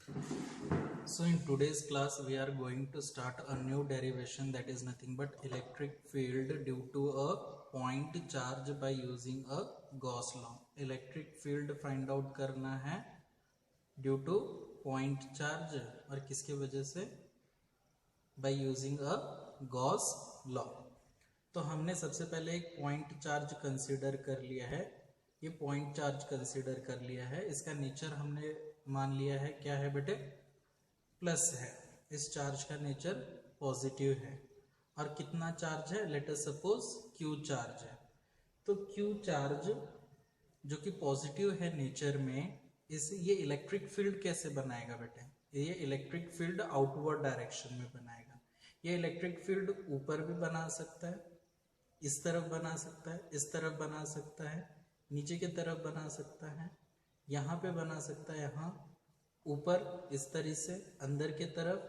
So in today's class we are going to start a new derivation, that is nothing but electric field due to a point charge by using a Gauss law. Electric field find out करना है due two point charge और किसके वजह से, by using a Gauss law. तो हमने सबसे पहले एक पॉइंट चार्ज कंसीडर कर लिया है. ये पॉइंट चार्ज कंसीडर कर लिया है, इसका नेचर हमने मान लिया है क्या है बेटे, प्लस है. इस चार्ज का नेचर पॉजिटिव है और कितना चार्ज है, let us suppose Q charge है. तो क्यू चार्ज जो कि पॉजिटिव है नेचर में, ये इलेक्ट्रिक फील्ड कैसे बनाएगा बेटे, ये इलेक्ट्रिक फील्ड आउटवर्ड डायरेक्शन में बनाएगा. ये इलेक्ट्रिक फील्ड ऊपर भी बना सकता है, इस तरफ बना सकता है, इस तरफ बना सकता है, नीचे की तरफ बना सकता है, यहाँ पे बना सकता है, यहाँ ऊपर इस तरह से अंदर के तरफ.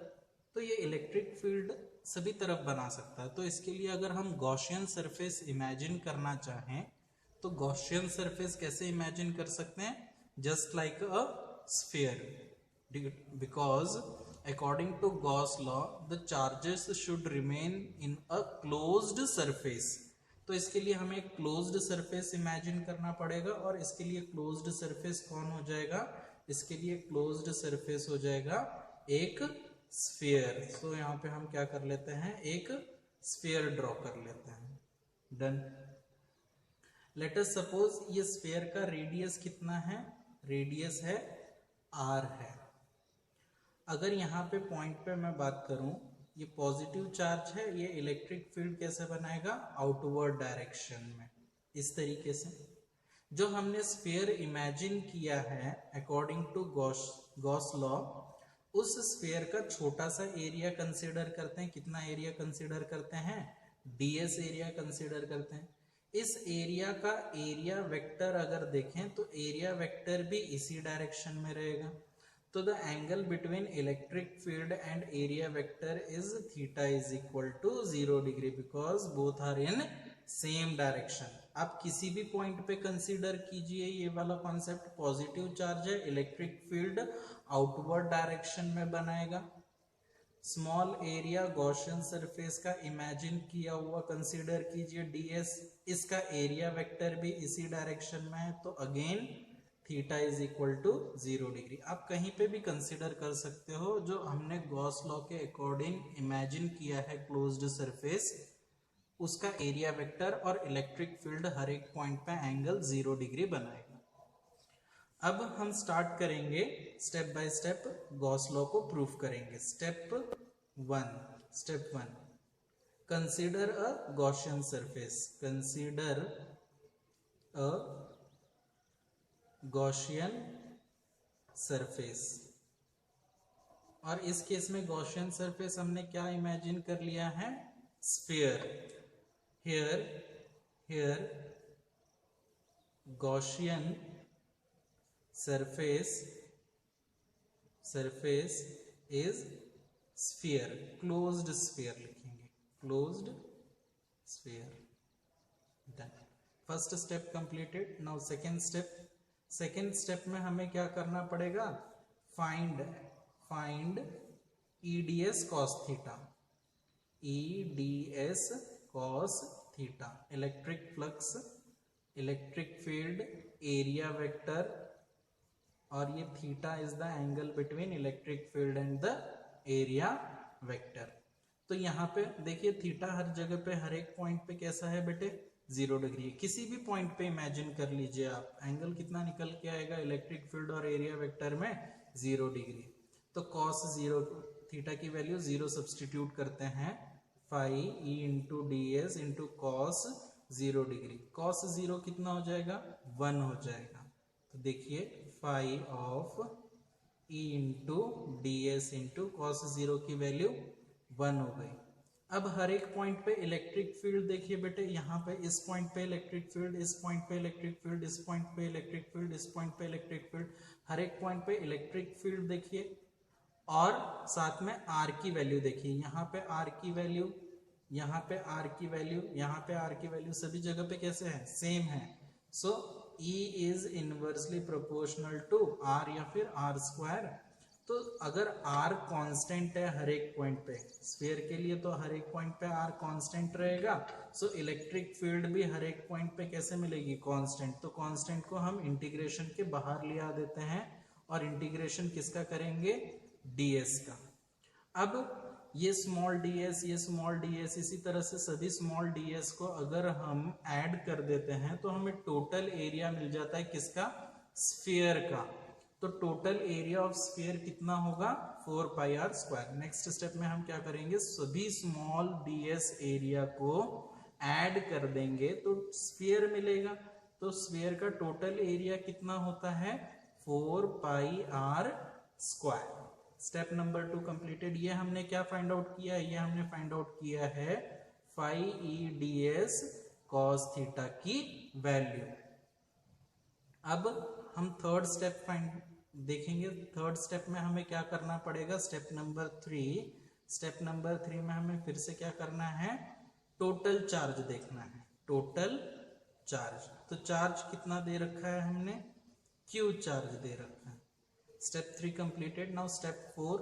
तो ये इलेक्ट्रिक फील्ड सभी तरफ बना सकता है. तो इसके लिए अगर हम गॉसियन सरफेस इमेजिन करना चाहें तो गॉसियन सरफेस कैसे इमेजिन कर सकते हैं, just like a sphere, because according to Gauss law the charges should remain in a closed surface. तो इसके लिए हमें एक क्लोज्ड सरफेस इमेजिन करना पड़ेगा और इसके लिए क्लोज्ड सरफेस कौन हो जाएगा, इसके लिए क्लोज्ड सरफेस हो जाएगा एक स्फीयर. तो यहाँ पे हम क्या कर लेते हैं, एक स्फीयर ड्रॉ कर लेते हैं. डन. लेट अस सपोज ये स्फीयर का रेडियस कितना है, रेडियस है r है. अगर यहाँ पे पॉइंट पे मैं बात करूं, ये पॉजिटिव चार्ज है, ये इलेक्ट्रिक फील्ड कैसे बनाएगा, आउटवर्ड डायरेक्शन में. इस तरीके से जो हमने स्फीयर इमेजिन किया है अकॉर्डिंग टू गॉस लॉ, उस स्फीयर का छोटा सा एरिया कंसीडर करते हैं. कितना एरिया कंसीडर करते हैं, ds एरिया कंसीडर करते हैं. इस एरिया का एरिया वेक्टर अगर देखें तो एरिया वेक्टर भी इसी डायरेक्शन में रहेगा. तो the angle between electric field and area vector is theta is equal to 0 degree because both are in same direction. आप किसी भी पॉइंट पे कंसीडर कीजिए ये वाला कॉन्सेप्ट, पॉजिटिव चार्ज है, इलेक्ट्रिक फील्ड आउटवर्ड डायरेक्शन में बनाएगा. स्मॉल एरिया गॉसियन सरफेस का इमेजिन किया हुआ कंसीडर कीजिए ds, इसका एरिया वेक्टर भी इसी डायरेक्शन में है. तो again theta is equal to 0 degree. आप कहीं पे भी कंसीडर कर सकते हो. जो हमने गॉस लॉ के अकॉर्डिंग इमेजिन किया है क्लोज्ड सरफेस, उसका एरिया वेक्टर और इलेक्ट्रिक फील्ड हर एक पॉइंट पे एंगल 0 डिग्री बनाएगा. अब हम स्टार्ट करेंगे step by step, Gauss law को प्रूफ करेंगे. Step 1 consider a Gaussian surface. Consider a Gaussian surface. और इस केस में गॉसियन सरफेस हमने क्या इमेजिन कर लिया है, sphere. here Gaussian surface is sphere, closed sphere लिखेंगे, closed sphere. Done. First step completed. Now second step में हमें क्या करना पड़ेगा, find EDS cos theta. EDS cos theta, electric flux, electric field, area vector, और ये theta is the angle between electric field and the area vector. तो यहाँ पे देखिए थीटा हर जगह पे, हर एक पॉइंट पे कैसा है बेटे, 0 डिग्री है. किसी भी पॉइंट पे इमेजिन कर लीजिए आप, एंगल कितना निकल के आएगा इलेक्ट्रिक फील्ड और एरिया वेक्टर में, 0 डिग्री. तो cos 0 थीटा की वैल्यू 0 सब्सटीट्यूट करते हैं, phi e into ds into cos 0 degree. Cos 0 कितना हो जाएगा, 1 हो जाएगा. तो देखिए phi of e into ds into cos 0 की वैल्यू 1 हो गई. अब हर एक पॉइंट पे इलेक्ट्रिक फील्ड देखिए बेटे, यहाँ पे इस पॉइंट पे इलेक्ट्रिक फील्ड, इस पॉइंट पे इलेक्ट्रिक फील्ड, इस पॉइंट पे इलेक्ट्रिक फील्ड, इस पॉइंट पे इलेक्ट्रिक फील्ड, हर एक पॉइंट पे इलेक्ट्रिक फील्ड देखिए. और साथ में r की वैल्यू देखिए, यहाँ पे r की वैल्यू, यहाँ पे r की वैल्यू, यहाँ पे r की वैल्यू, सभी जगह पे कैसे है, सेम है. So E is inversely proportional to r या फिर r स्क्वायर. तो अगर r कांस्टेंट है हर एक पॉइंट पे, स्फीयर के लिए तो हर एक पॉइंट पे r कांस्टेंट रहेगा, सो इलेक्ट्रिक फील्ड भी हर एक पॉइंट पे कैसे मिलेगी, कांस्टेंट। तो कांस्टेंट को हम इंटीग्रेशन के बाहर ले आ देते हैं और इंटीग्रेशन किसका करेंगे, ds का। अब ये स्मॉल ds, ये स्मॉल ds, इसी तरह से सभी स्मॉल ds को अगर हम ऐड कर देते हैं तो हमें टोटल एरिया मिल जाता है किसका, स्फीयर का। तो टोटल एरिया ऑफ स्फीयर कितना होगा, 4 pi r square. Next step में हम क्या करेंगे, सभी स्मॉल ds एरिया को ऐड कर देंगे तो स्फीयर मिलेगा। तो स्फीयर का टोटल एरिया कितना होता है, 4 pi r square. Step number 2 completed. ये हमने क्या फाइंड आउट किया है, ये हमने फाइंड आउट किया है phi E D S cos theta की वैल्यू। अब हम थर्ड स्टेप देखेंगे। थर्ड स्टेप में हमें क्या करना पड़ेगा, स्टेप नंबर 3। स्टेप नंबर 3 में हमें फिर से क्या करना है, टोटल चार्ज देखना है, टोटल चार्ज। तो चार्ज कितना दे रखा है हमने, क्यू चार्ज दे रखा है। Step 3 completed. Now step 4।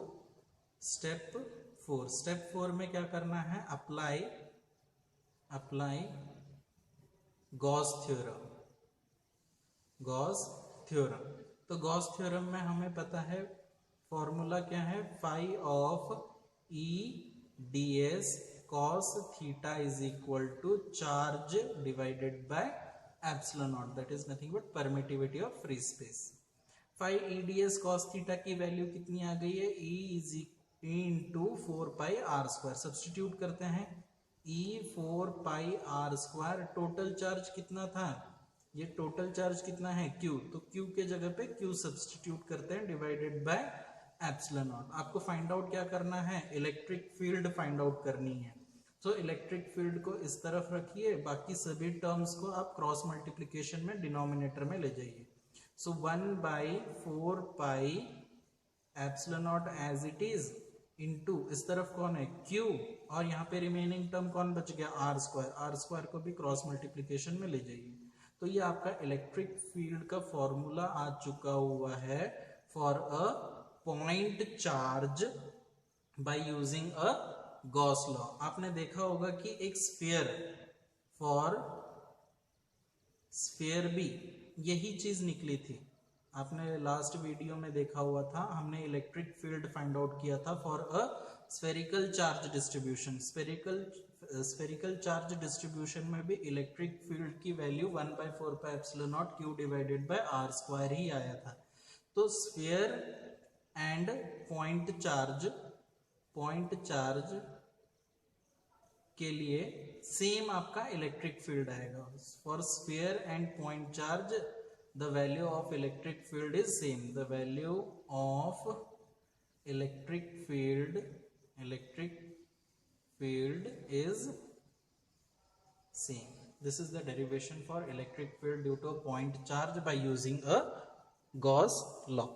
Step 4 में क्या करना है, अप्लाई गॉस थ्योरम। तो गॉस थ्योरम में हमें पता है फॉर्मूला क्या है, phi of E D S cos theta is equal to charge divided by epsilon naught, that is nothing but permittivity of free space. Phi E D S cos theta की value कितनी आ गई है, E is into 4 pi r square. Substitute करते हैं, ई 4 pi r square. Total charge कितना था, ये टोटल चार्ज कितना है, Q। तो Q के जगह पे Q सब्सटीट्यूट करते हैं, डिवाइडेड बाय एप्सिलॉन नॉट। आपको फाइंड आउट क्या करना है, इलेक्ट्रिक फील्ड फाइंड आउट करनी है। तो इलेक्ट्रिक फील्ड को इस तरफ रखिए, बाकी सभी टर्म्स को आप क्रॉस मल्टीप्लीकेशन में डिनोमिनेटर में ले जाइए। So 1/4 pi epsilon naught as it is into इस तरफ कौन है, Q, और यहाँ पे रिमेनिंग टर्म कौन बच गया, आर स्क्वायर। आर स्क्वायर को भी क्रॉस मल्टीप्लीकेशन में ले जाइए। तो ये आपका इलेक्ट्रिक फील्ड का फॉर्मूला आ चुका हुआ है for a point charge by using a Gauss law. आपने देखा होगा कि एक स्फीयर, फॉर स्फीयर भी यही चीज निकली थी। आपने लास्ट वीडियो में देखा हुआ था, हमने इलेक्ट्रिक फील्ड फाइंड आउट किया था for a spherical charge distribution. Spherical charge distribution में भी इलेक्ट्रिक फील्ड की value 1/4 pi epsilon naught Q divided by r square ही आया था। तो स्फीयर एंड पॉइंट चार्ज के लिए सेम आपका इलेक्ट्रिक फील्ड आएगा। For sphere and point charge the value of electric field is same. The value of electric field is same. This is the derivation for electric field due to a point charge by using a Gauss law.